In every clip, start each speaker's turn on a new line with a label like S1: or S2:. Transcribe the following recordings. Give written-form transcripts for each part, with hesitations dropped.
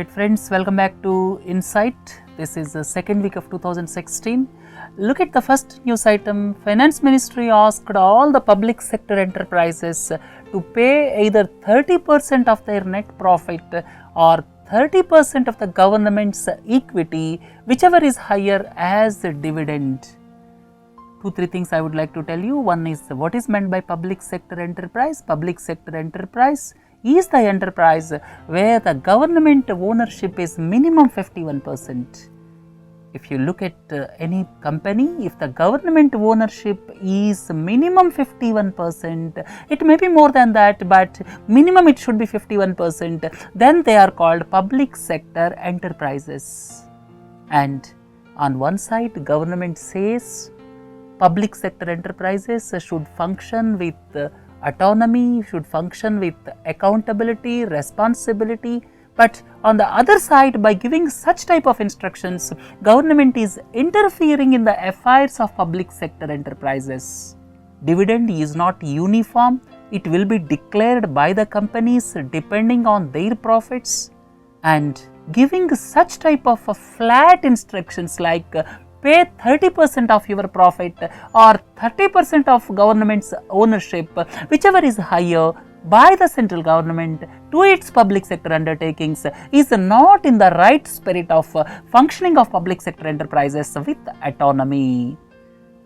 S1: Alright friends, welcome back to Insight. This is the second week of 2016. Look at the first news item. Finance Ministry asked all the public sector enterprises to pay either 30% of their net profit or 30% of the government's equity, whichever is higher, as a dividend. 2-3 things I would like to tell you. One is what is meant by public sector enterprise. Public sector enterprise is the enterprise where the government ownership is minimum 51%. If you look at any company, if the government ownership is minimum 51%, it may be more than that, but minimum it should be 51%, then they are called public sector enterprises. And on one side, the government says public sector enterprises should function with autonomy, should function with accountability, responsibility. But on the other side, by giving such type of instructions, government is interfering in the affairs of public sector enterprises. Dividend is not uniform. It will be declared by the companies depending on their profits. And giving such type of flat instructions like pay 30% of your profit or 30% of government's ownership, whichever is higher, by the central government to its public sector undertakings is not in the right spirit of functioning of public sector enterprises with autonomy.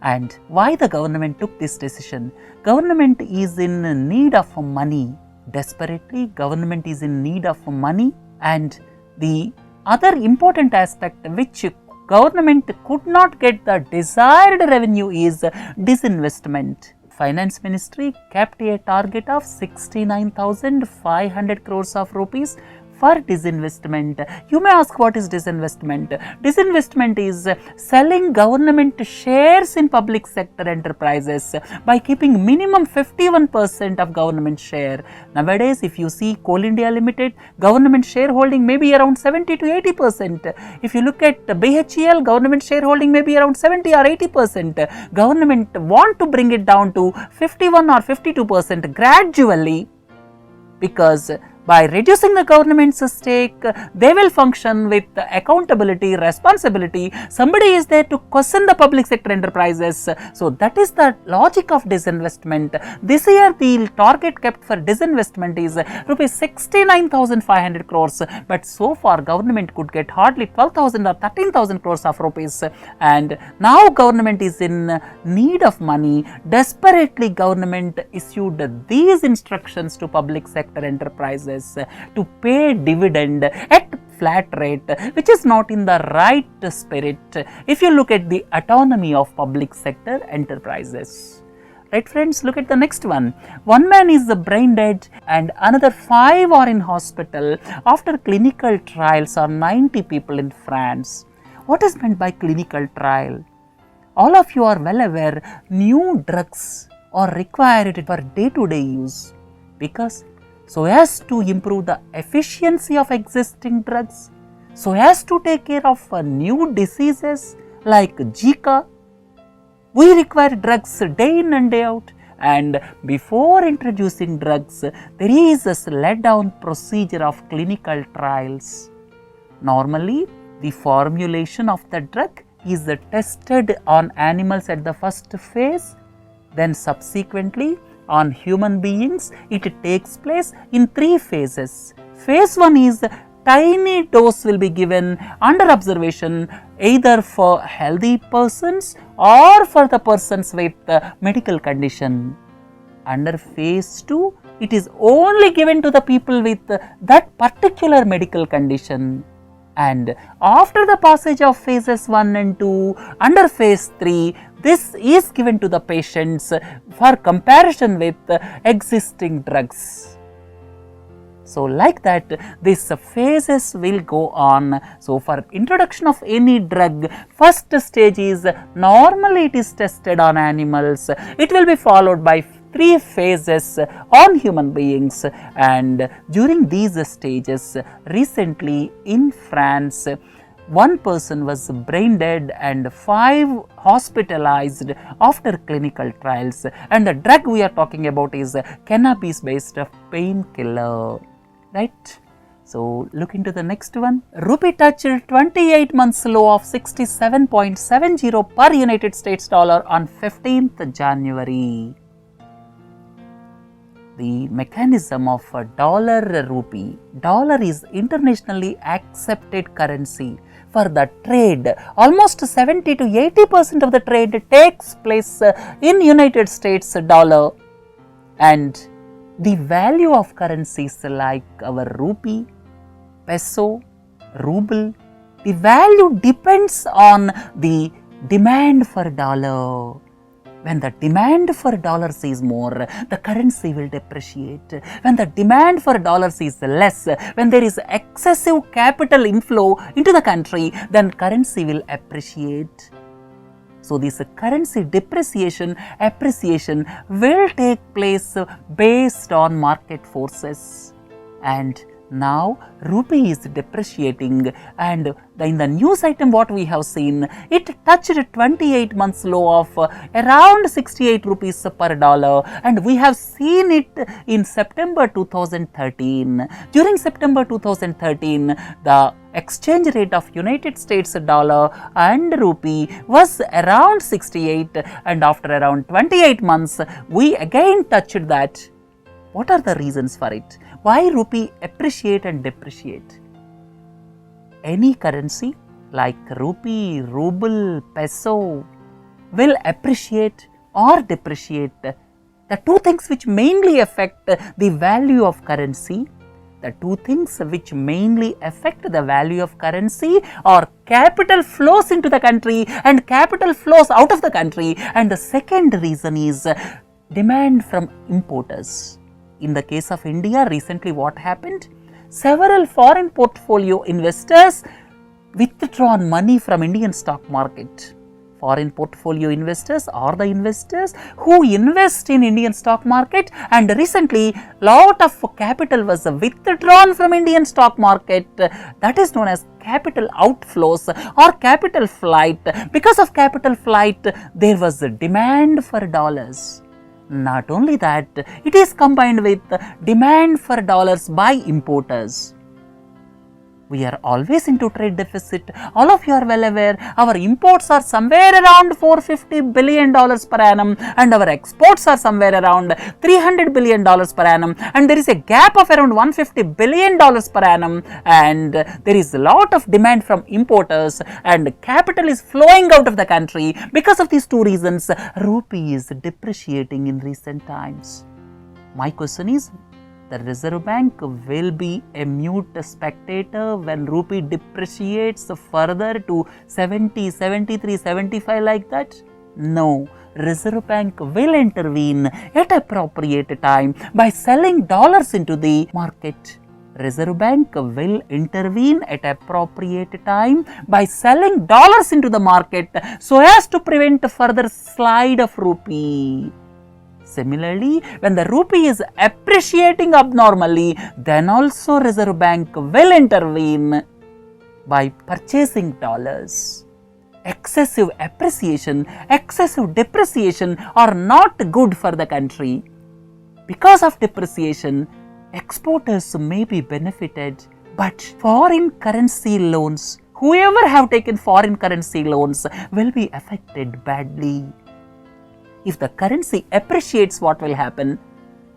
S1: And why the government took this decision? Government is in need of money. Desperately, government is in need of money. And the other important aspect which government could not get the desired revenue is disinvestment. Finance Ministry kept a target of 69,500 crores of rupees for disinvestment. You may ask, what is disinvestment? Disinvestment is selling government shares in public sector enterprises by keeping minimum 51% of government share. Nowadays, if you see Coal India Limited, government shareholding may be around 70 to 80%. If you look at BHEL, government shareholding may be around 70 or 80%. Government want to bring it down to 51 or 52% gradually, because by reducing the government's stake, they will function with accountability, responsibility. Somebody is there to question the public sector enterprises. So that is the logic of disinvestment. This year, the target kept for disinvestment is rupees 69,500 crores. But so far, government could get hardly 12,000 or 13,000 crores of rupees. And now government is in need of money. Desperately, government issued these instructions to public sector enterprises to pay dividend at flat rate, which is not in the right spirit if you look at the autonomy of public sector enterprises. Right friends, look at the next one. One man is brain dead and another 5 are in hospital after clinical trials on 90 people in France. What is meant by clinical trial? All of you are well aware, new drugs are required for day-to-day use, because so as to improve the efficiency of existing drugs, so as to take care of new diseases like Zika, we require drugs day in and day out. And before introducing drugs, there is a let-down procedure of clinical trials. Normally, the formulation of the drug is tested on animals at the first phase, then subsequently on human beings. It takes place in 3 phases. Phase 1 is tiny dose will be given under observation either for healthy persons or for the persons with medical condition. Under phase 2, it is only given to the people with that particular medical condition. And after the passage of phases 1 and 2, under phase 3, this is given to the patients for comparison with existing drugs. So like that, these phases will go on. So for introduction of any drug, first stage is normally it is tested on animals. It will be followed by 3 phases on human beings, and during these stages, recently in France, 1 person was brain dead and 5 hospitalized after clinical trials, and the drug we are talking about is cannabis based painkiller, right? So look into the next one. Rupee touched 28 months low of 67.70 per United States dollar on 15th January. The mechanism of a dollar rupee. Dollar is internationally accepted currency for the trade. Almost 70 to 80% of the trade takes place in United States dollar, and the value of currencies like our rupee, peso, ruble, the value depends on the demand for dollar. When the demand for dollars is more, the currency will depreciate. When the demand for dollars is less, when there is excessive capital inflow into the country, then currency will appreciate. So this currency depreciation, appreciation will take place based on market forces. And now rupee is depreciating, and in the news item what we have seen, it touched 28 months low of around 68 rupees per dollar, and we have seen it in September 2013. During September 2013, the exchange rate of United States dollar and rupee was around 68, and after around 28 months we again touched that. What are the reasons for it? Why rupee appreciate and depreciate? Any currency like rupee, ruble, peso will appreciate or depreciate. The two things which mainly affect the value of currency, the two things which mainly affect the value of currency are capital flows into the country and capital flows out of the country, and the second reason is demand from importers. In the case of India, recently what happened? Several foreign portfolio investors withdrawn money from Indian stock market. Foreign portfolio investors are the investors who invest in Indian stock market, and recently lot of capital was withdrawn from Indian stock market. That is known as capital outflows or capital flight. Because of capital flight, there was a demand for dollars. Not only that, it is combined with demand for dollars by importers. We are always into trade deficit. All of you are well aware, our imports are somewhere around $450 billion per annum, and our exports are somewhere around $300 billion per annum, and there is a gap of around $150 billion per annum, and there is a lot of demand from importers, and capital is flowing out of the country. Because of these two reasons, rupee is depreciating in recent times. My question is, the Reserve Bank will be a mute spectator when rupee depreciates further to 70, 73, 75 like that? No. Reserve Bank will intervene at appropriate time by selling dollars into the market. Reserve Bank will intervene at appropriate time by selling dollars into the market so as to prevent further slide of rupee. Similarly, when the rupee is appreciating abnormally, then also Reserve Bank will intervene by purchasing dollars. Excessive appreciation, excessive depreciation are not good for the country. Because of depreciation, exporters may be benefited, but foreign currency loans, whoever have taken foreign currency loans will be affected badly. If the currency appreciates, what will happen?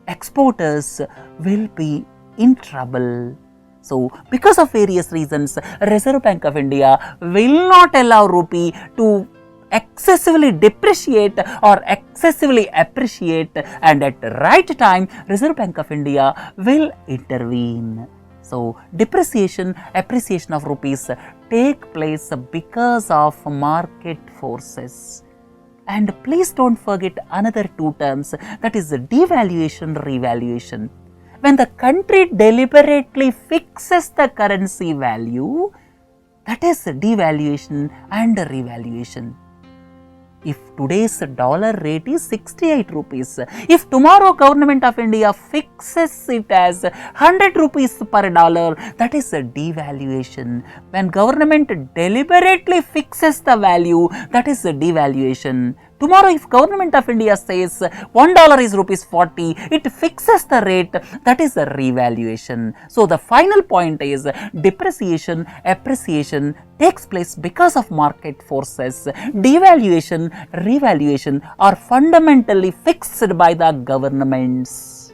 S1: Exporters will be in trouble. So, because of various reasons, Reserve Bank of India will not allow rupee to excessively depreciate or excessively appreciate, and at the right time, Reserve Bank of India will intervene. So, depreciation, appreciation of rupees take place because of market forces. And please don't forget another two terms, that is devaluation, revaluation. When the country deliberately fixes the currency value, that is devaluation and revaluation. If today's dollar rate is 68 rupees, if tomorrow Government of India fixes it as 100 rupees per dollar, that is a devaluation. When government deliberately fixes the value, that is a devaluation. Tomorrow if government of India says $1 is rupees 40, it fixes the rate, that is a revaluation. So the final point is depreciation, appreciation takes place because of market forces. Devaluation, revaluation are fundamentally fixed by the governments.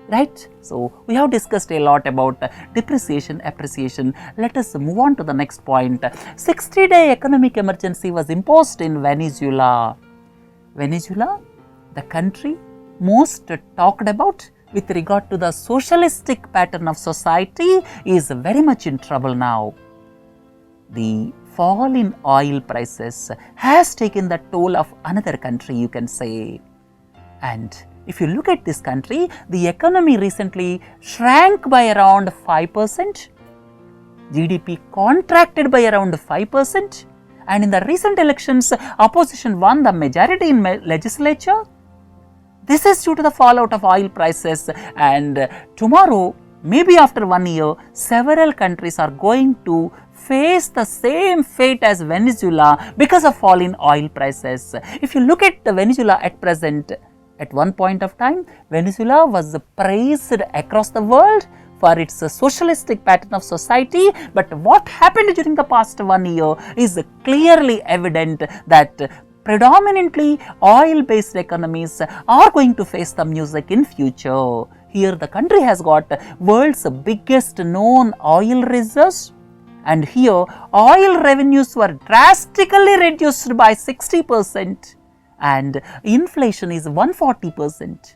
S1: Right? So we have discussed a lot about depreciation, appreciation. Let us move on to the next point. 60-day economic emergency was imposed in Venezuela. Venezuela, the country most talked about with regard to the socialistic pattern of society, is very much in trouble now. The fall in oil prices has taken the toll of another country, you can say. And if you look at this country, the economy recently shrank by around 5%, GDP contracted by around 5%, and in the recent elections, opposition won the majority in legislature. This is due to the fallout of oil prices, and tomorrow, maybe after 1 year, several countries are going to face the same fate as Venezuela because of fall in oil prices. If you look at Venezuela at present, at one point of time, Venezuela was praised across the world for its socialistic pattern of society, but what happened during the past 1 year is clearly evident that predominantly oil-based economies are going to face the music in future. Here the country has got world's biggest known oil reserves, and here oil revenues were drastically reduced by 60%. And inflation is 140%.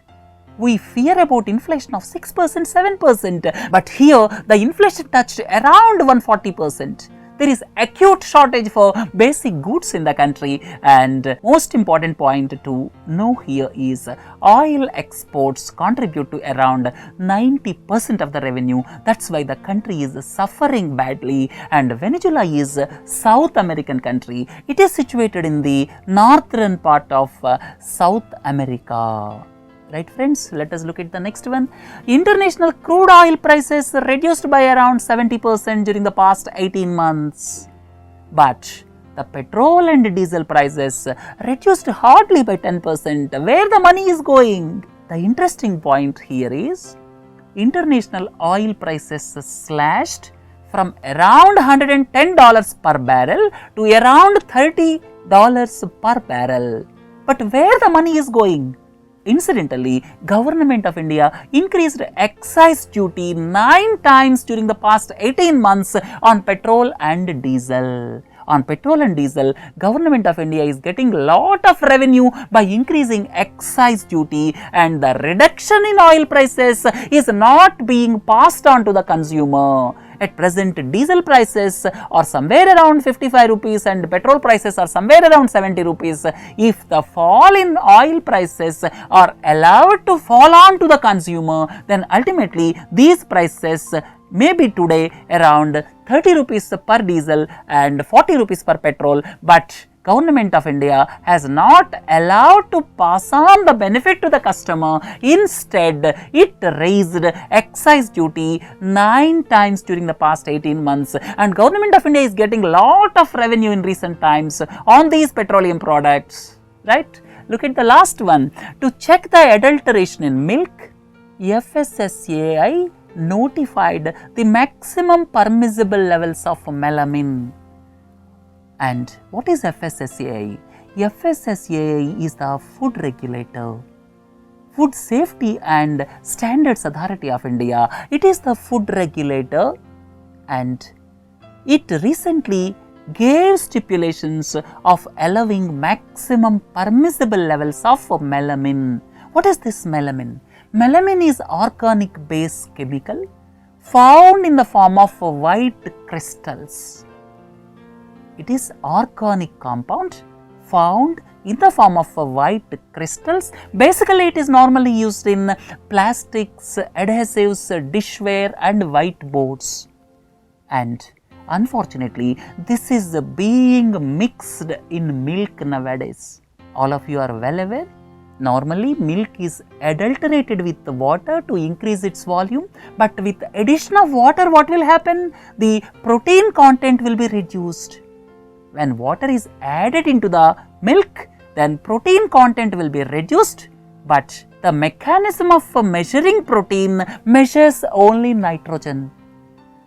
S1: We fear about inflation of 6%, 7%, but here the inflation touched around 140%. There is acute shortage for basic goods in the country, and most important point to know here is oil exports contribute to around 90% of the revenue. That's why the country is suffering badly, and Venezuela is a South American country. It is situated in the northern part of South America. Right friends, let us look at the next one. International crude oil prices reduced by around 70% during the past 18 months. But the petrol and diesel prices reduced hardly by 10%. Where the money is going? The interesting point here is international oil prices slashed from around $110 per barrel to around $30 per barrel. But where the money is going? Incidentally, Government of India increased excise duty 9 times during the past 18 months on petrol and diesel. On petrol and diesel, Government of India is getting lot of revenue by increasing excise duty, and the reduction in oil prices is not being passed on to the consumer. At present, diesel prices are somewhere around 55 rupees and petrol prices are somewhere around 70 rupees. If the fall in oil prices are allowed to fall on to the consumer, then ultimately these prices may be today around 30 rupees per diesel and 40 rupees per petrol, but Government of India has not allowed to pass on the benefit to the customer. Instead, it raised excise duty 9 times during the past 18 months, and Government of India is getting lot of revenue in recent times on these petroleum products, right? Look at the last one. To check the adulteration in milk, FSSAI notified the maximum permissible levels of melamine. And what is FSSAI? FSSAI is the food regulator, Food Safety and Standards Authority of India. It is the food regulator, and it recently gave stipulations of allowing maximum permissible levels of melamine. What is this melamine? Melamine is organic base chemical found in the form of white crystals. It is organic compound found in the form of white crystals. Basically, it is normally used in plastics, adhesives, dishware and whiteboards. And unfortunately, this is being mixed in milk nowadays. All of you are well aware. Normally, milk is adulterated with water to increase its volume, but with addition of water, what will happen? The protein content will be reduced. When water is added into the milk, then protein content will be reduced, but the mechanism of measuring protein measures only nitrogen.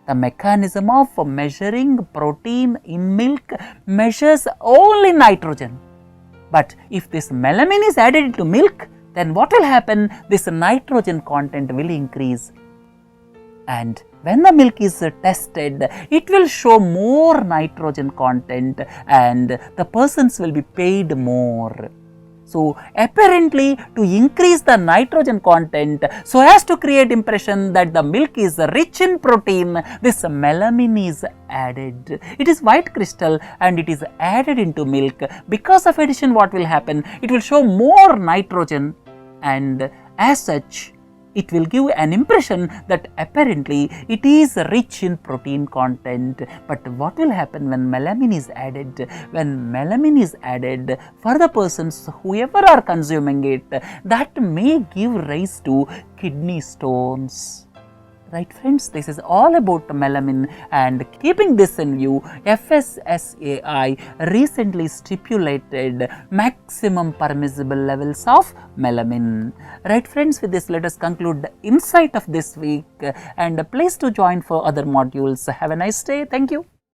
S1: The mechanism of measuring protein in milk measures only nitrogen. But if this melamine is added into milk, then what will happen? This nitrogen content will increase. And when the milk is tested, it will show more nitrogen content and the persons will be paid more. So, apparently to increase the nitrogen content so as to create impression that the milk is rich in protein, this melamine is added. It is white crystal and it is added into milk. Because of addition, what will happen? It will show more nitrogen and as such it will give an impression that apparently it is rich in protein content. But what will happen when melamine is added? When melamine is added, for the persons whoever are consuming it, that may give rise to kidney stones. Right friends, this is all about melamine, and keeping this in view, FSSAI recently stipulated maximum permissible levels of melamine. Right friends, with this let us conclude the insight of this week, and please to join for other modules. Have a nice day. Thank you.